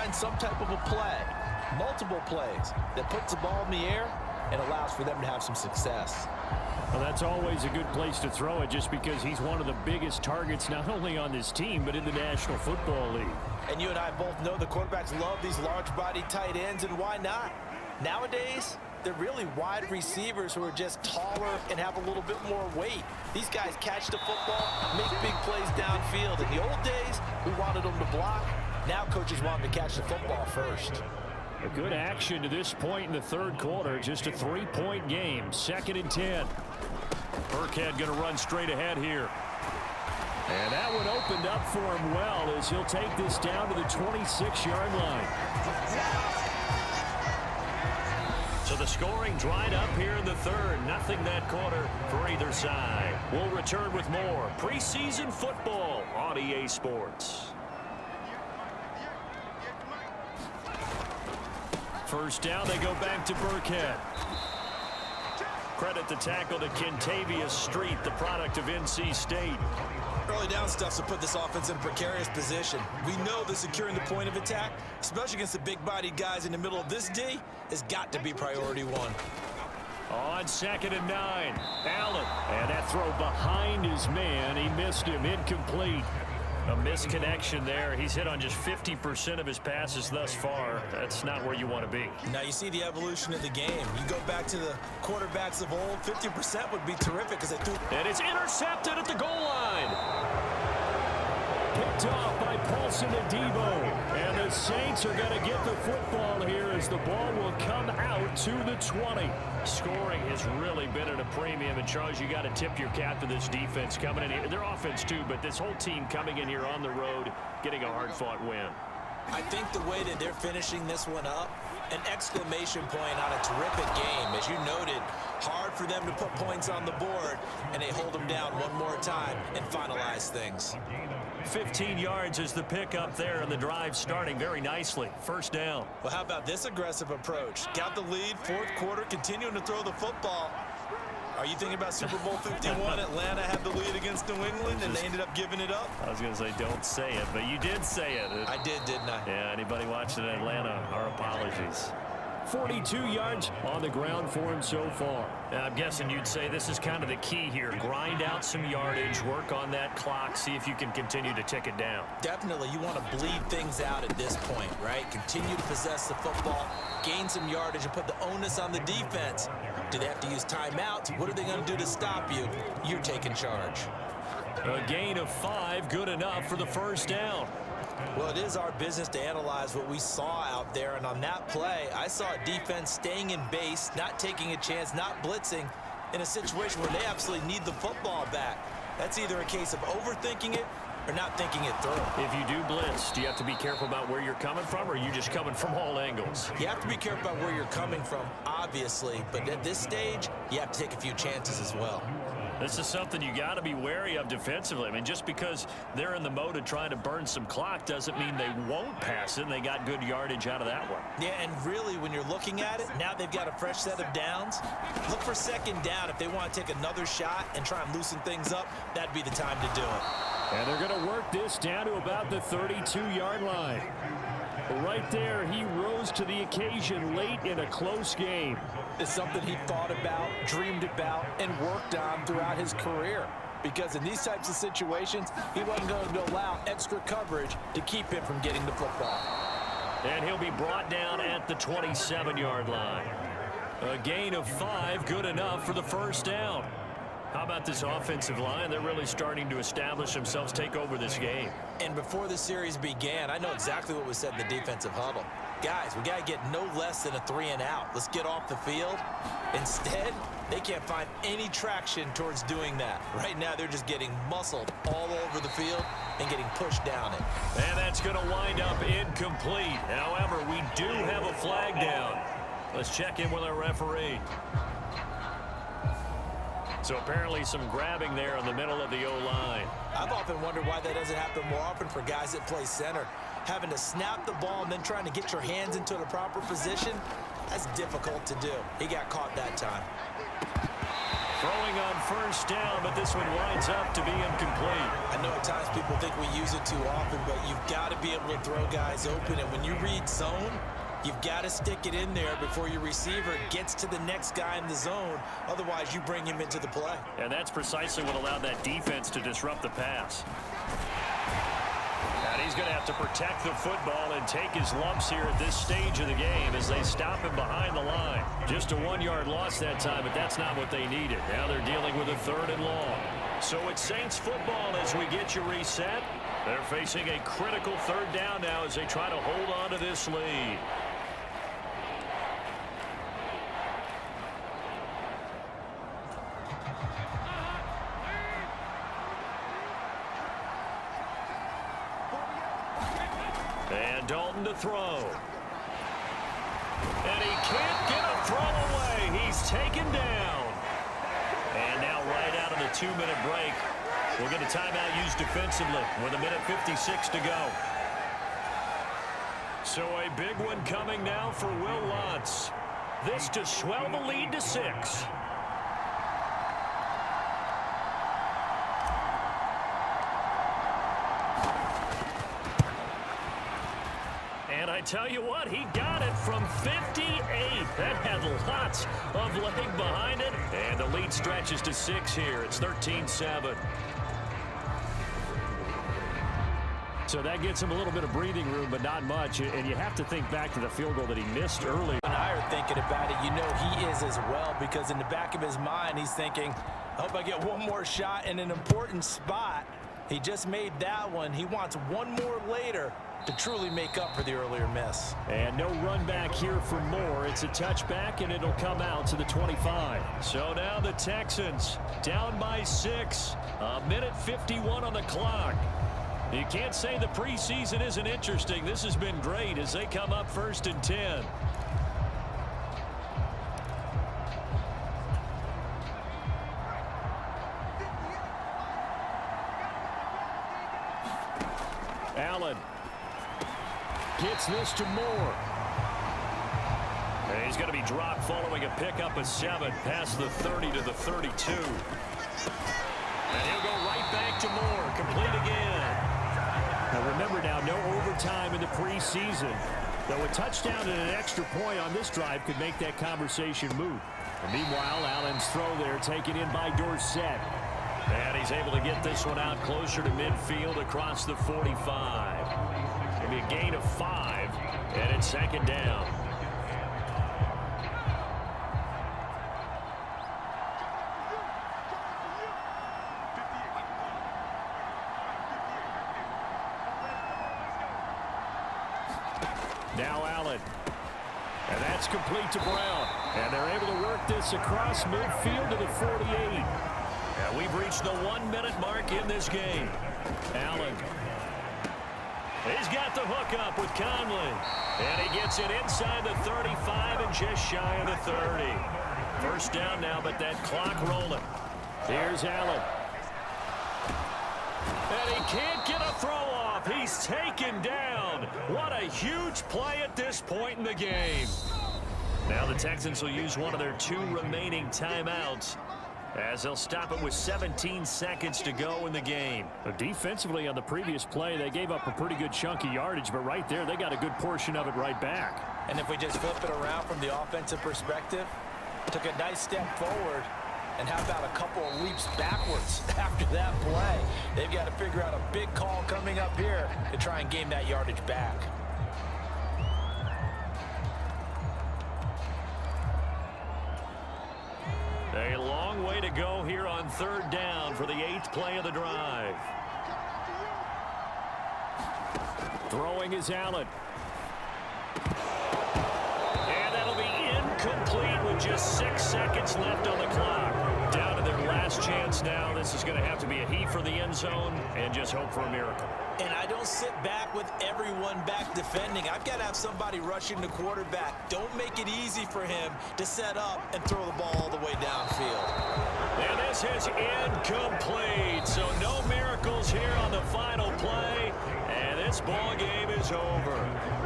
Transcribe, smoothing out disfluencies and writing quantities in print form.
find some type of a play, multiple plays, that puts the ball in the air and allows for them to have some success. Well, that's always a good place to throw it just because he's one of the biggest targets not only on this team but in the National Football League. And you and I both know the quarterbacks love these large-body tight ends, and why not? Nowadays, they're really wide receivers who are just taller and have a little bit more weight. These guys catch the football, make big plays downfield. In the old days, we wanted them to block. Now coaches want them to catch the football first. A good action to this point in the third quarter. Just a 3-point game. 2nd and 10. Burkhead going to run straight ahead here. And that one opened up for him well as he'll take this down to the 26-yard line. So the scoring dried up here in the third. Nothing that quarter for either side. We'll return with more preseason football on EA Sports. First down, they go back to Burkhead. Credit the tackle to Kentavious Street, the product of NC State. Early down stuff to put this offense in a precarious position. We know that securing the point of attack, especially against the big-bodied guys in the middle of this D, has got to be priority one. On 2nd and 9, Allen. And that throw behind his man. He missed him. Incomplete. A misconnection there. He's hit on just 50% of his passes thus far. That's not where you want to be. Now you see the evolution of the game. You go back to the quarterbacks of old, 50% would be terrific because they threw. And it's intercepted at the goal line. Picked off by Paulson Adebo. And the Saints are going to get the football here as the ball will come out to the 20. Scoring has really been at a premium. And, Charles, you got to tip your cap to this defense coming in here. Their offense, too, but this whole team coming in here on the road, getting a hard-fought win. I think the way that they're finishing this one up, an exclamation point on a terrific game. As you noted, hard for them to put points on the board, and they hold them down one more time and finalize things. 15 yards is the pickup there, and the drive starting very nicely. First down. Well, how about this aggressive approach? Got the lead, fourth quarter, continuing to throw the football. Are you thinking about Super Bowl 51? Atlanta had the lead against New England, and they ended up giving it up? I was going to say don't say it, but you did say it. I did, didn't I? Yeah, anybody watching Atlanta, our apologies. 42 yards on the ground for him so far. Now, I'm guessing you'd say this is kind of the key here. Grind out some yardage, work on that clock, see if you can continue to tick it down. Definitely. You want to bleed things out at this point, right? Continue to possess the football, gain some yardage, and put the onus on the defense. Do they have to use timeouts? What are they going to do to stop you? You're taking charge. A gain of 5, good enough for the first down. Well, it is our business to analyze what we saw out there, and on that play, I saw a defense staying in base, not taking a chance, not blitzing, in a situation where they absolutely need the football back. That's either a case of overthinking it or not thinking it through. If you do blitz, do you have to be careful about where you're coming from, or are you just coming from all angles? You have to be careful about where you're coming from, obviously, but at this stage, you have to take a few chances as well. This is something you got to be wary of defensively. I mean, just because they're in the mode of trying to burn some clock doesn't mean they won't pass it, and they got good yardage out of that one. Yeah, and really, when you're looking at it, now they've got a fresh set of downs. Look for second down. If they want to take another shot and try and loosen things up, that'd be the time to do it. And they're going to work this down to about the 32-yard line. Right there, he rose to the occasion late in a close game. It's something he thought about, dreamed about, and worked on throughout his career. Because in these types of situations, he wasn't going to allow extra coverage to keep him from getting the football. And he'll be brought down at the 27-yard line. A gain of 5, good enough for the first down. How about this offensive line? They're really starting to establish themselves, take over this game. And before the series began, I know exactly what was said in the defensive huddle. Guys, we got to get no less than a 3-and-out. Let's get off the field. Instead, they can't find any traction towards doing that. Right now, they're just getting muscled all over the field and getting pushed down it. And that's going to wind up incomplete. However, we do have a flag down. Let's check in with our referee. So apparently some grabbing there in the middle of the O-line. I've often wondered why that doesn't happen more often for guys that play center. Having to snap the ball and then trying to get your hands into the proper position, that's difficult to do. He got caught that time. Throwing on first down, but this one winds up to be incomplete. I know at times people think we use it too often, but you've got to be able to throw guys open. And when you read zone, you've got to stick it in there before your receiver gets to the next guy in the zone. Otherwise, you bring him into the play. And that's precisely what allowed that defense to disrupt the pass. And he's going to have to protect the football and take his lumps here at this stage of the game as they stop him behind the line. Just a 1-yard loss that time, but that's not what they needed. Now they're dealing with a 3rd and long. So it's Saints football as we get you reset. They're facing a critical 3rd down now as they try to hold on to this lead. And Dalton to throw. And he can't get a throw away. He's taken down. And now right out of the 2-minute break, we'll get a timeout used defensively with 1:56 to go. So a big one coming now for Will Lutz. This to swell the lead to 6. And I tell you what, he got it from 58. That had lots of leg behind it. And the lead stretches to 6 here. It's 13-7. So that gets him a little bit of breathing room, but not much. And you have to think back to the field goal that he missed early. And I are thinking about it. You know he is as well, because in the back of his mind, he's thinking, I hope I get one more shot in an important spot. He just made that one. He wants one more later to truly make up for the earlier miss. And no run back here for Moore. It's a touchback, and it'll come out to the 25. So now the Texans down by 6. 1:51 on the clock. You can't say the preseason isn't interesting. This has been great as they come up 1st and 10. Allen gets this to Moore. And he's going to be dropped following a pickup of 7 past the 30 to the 32. And he'll go right back to Moore. Complete again. Now remember now, no overtime in the preseason. Though a touchdown and an extra point on this drive could make that conversation moot. And meanwhile, Allen's throw there taken in by Dorsett. And he's able to get this one out closer to midfield across the 45. Maybe a gain of 5, and it's 2nd down. Now Allen. And that's complete to Brown. And they're able to work this across midfield to the 48. And we've reached the 1-minute mark in this game. Allen. He's got the hook up with Conley. And he gets it inside the 35 and just shy of the 30. 1st down now, but that clock rolling. Here's Allen. And he can't get a throw off. He's taken down. What a huge play at this point in the game. Now the Texans will use one of their 2 remaining timeouts, as they'll stop it with 17 seconds to go in the game. But defensively on the previous play, they gave up a pretty good chunk of yardage, but right there, they got a good portion of it right back. And if we just flip it around from the offensive perspective, took a nice step forward, and how about a couple of leaps backwards after that play? They've got to figure out a big call coming up here to try and gain that yardage back. A long way to go here on 3rd down for the 8th play of the drive. Throwing is Allen. And that'll be incomplete with just 6 seconds left on the clock. Down to their last chance now. This is going to have to be a heave for the end zone and just hope for a miracle. And I don't sit back with everyone back defending. I've got to have somebody rushing the quarterback. Don't make it easy for him to set up and throw the ball all the way downfield. And this is incomplete. So no miracles here on the final play. And this ball game is over.